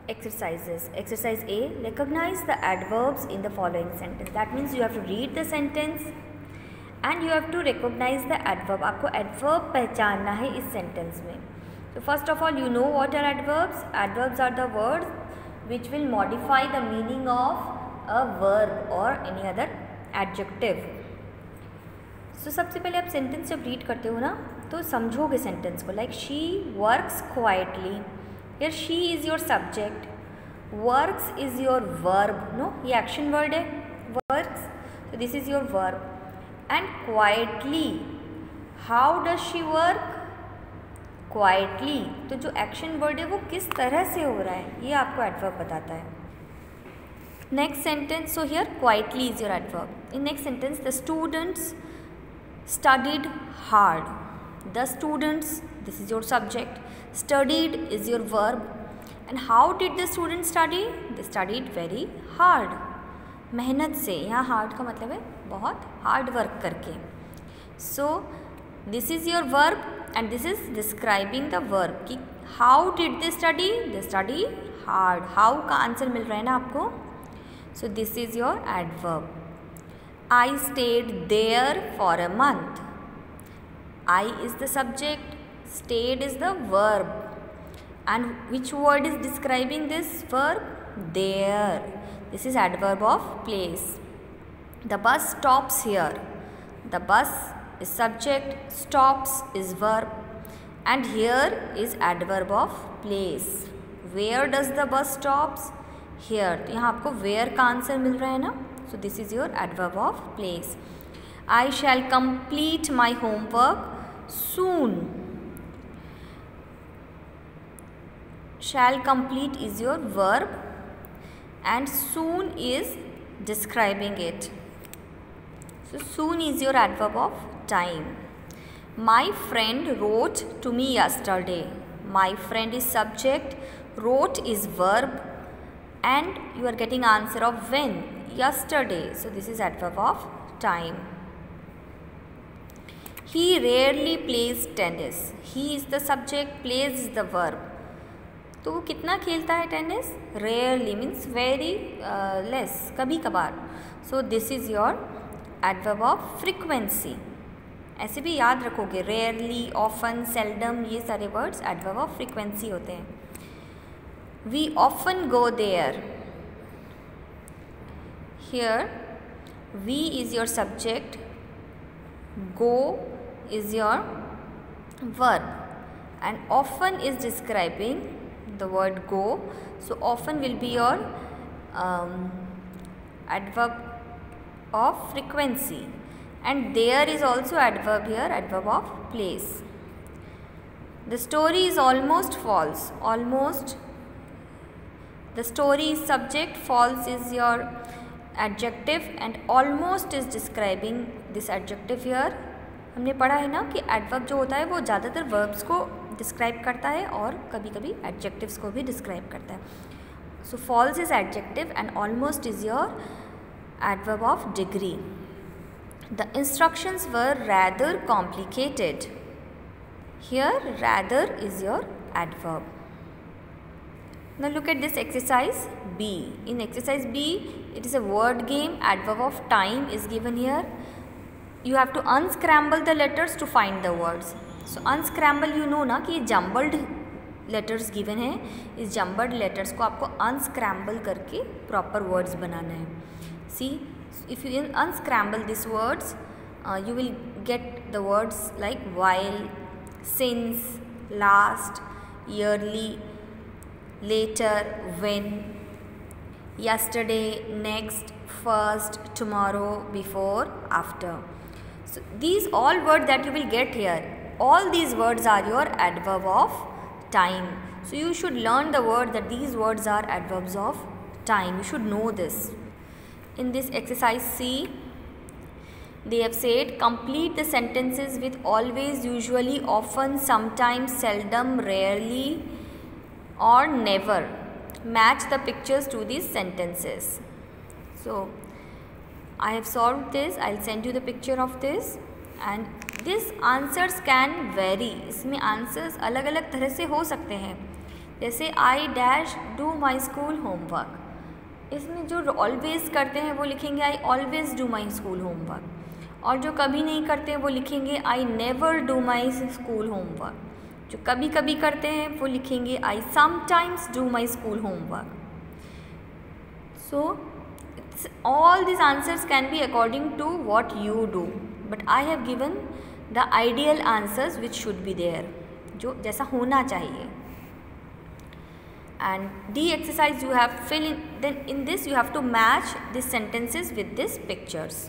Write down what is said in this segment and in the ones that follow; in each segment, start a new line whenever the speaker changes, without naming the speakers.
exercises. Exercise A, recognize the adverbs in the following sentence. That means you have to read the sentence and you have to recognize the adverb. आपको adverb पहचानना है इस sentence में. So first of all, you know what are adverbs? Adverbs are the words which will modify the meaning of a verb or any other adjective. So सबसे पहले आप sentence जब read करते हो ना तो समझोगे sentence को. Like she works quietly. Here she is your subject, works is your verb, no, ये action word है, works, so this is your verb. And quietly, how does she work? Quietly, तो जो action word है वो किस तरह से हो रहा है ये आपको adverb बताता है. Next sentence, so here quietly is your adverb. In next sentence, the students studied hard. The students, this is your subject, studied is your verb. And how did the students study? They studied very hard. मेहनत से, यहाँ hard का मतलब है बहुत hard work करके. So this is your verb and this is describing the verb कि how did they study? They study hard. How का आंसर मिल रहा है ना आपको? So this is your adverb. I stayed there for a month. I is the subject, stayed is the verb. And which word is describing this verb? There. This is adverb of place. The bus stops here. The bus is subject, stops is verb. And here is adverb of place. Where does the bus stops? Here. तो यहाँ आपको where का answer मिल रहा है ना? So this is your adverb of place. I shall complete my homework soon. Shall complete is your verb and soon is describing it. So soon is your adverb of time. My friend wrote to me yesterday. My friend is subject, wrote is verb and you are getting answer of when? Yesterday. So this is adverb of time. He rarely plays tennis. He is the subject, plays is the verb. तो वो कितना खेलता है tennis? Rarely means very less, कभी कभार. So this is your adverb of frequency. ऐसे भी याद रखोगे rarely, often, seldom ये सारे words adverb of frequency होते हैं. We often go there. Here we is your subject, go is your verb and often is describing the word go. So often will be your adverb of frequency and there is also adverb here, adverb of place. The story is almost false. Almost, the story is subject, false is your adjective and almost is describing this adjective here. हमने पढ़ा है ना कि adverb जो होता है वो ज़्यादातर verbs को describe करता है और कभी कभी adjectives को भी describe करता है. So false is adjective and almost is your adverb of degree. The instructions were rather complicated. Here rather is your adverb. Now look at this exercise B. In exercise B, it is a word game. Adverb of time is given here. You have to unscramble the letters to find the words. So unscramble you know ना कि ये jumbled letters given है. इस jumbled letters को आपको unscramble करके proper words बनाना है. See, if you unscramble these words, you will get the words like while, since, last, yearly, later, when, yesterday, next, first, tomorrow, before, after. So these all words that you will get here, all these words are your adverb of time. So you should learn the word that these words are adverbs of time. You should know this. In this exercise C, they have said complete the sentences with always, usually, often, sometimes, seldom, rarely or never. Match the pictures to these sentences. So I have solved this. I'll send you the picture of this and these answers can vary. इसमें answers अलग अलग तरह से हो सकते हैं. जैसे I dash do my school homework, इसमें जो ऑलवेज करते हैं वो लिखेंगे I always do my school homework, और जो कभी नहीं करते हैं वो लिखेंगे I never do my school homework. जो कभी कभी करते हैं वो लिखेंगे I sometimes do my school homework. So all these answers can be according to what you do, but I have given the ideal answers which should be there, जो जैसा होना चाहिए। And D exercise you have fill in, then in this you have to match these sentences with these pictures.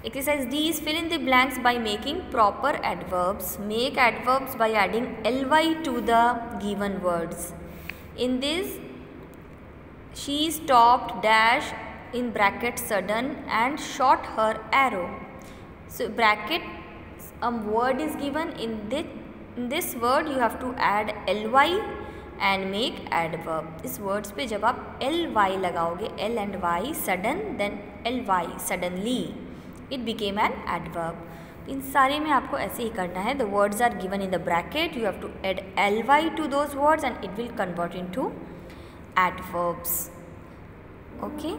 Exercise D is fill in the blanks by making proper adverbs. Make adverbs by adding ly to the given words. In this, she stopped dash in bracket sudden and shot her arrow. So bracket word is given, in this word you have to add ly and make adverb. इस words पे जब आप ly लगाओगे, l and y sudden, then ly suddenly, it became an adverb. इन सारे में आपको ऐसे ही करना है. The words are given in the bracket, you have to add ly to those words and it will convert into adverbs. Okay.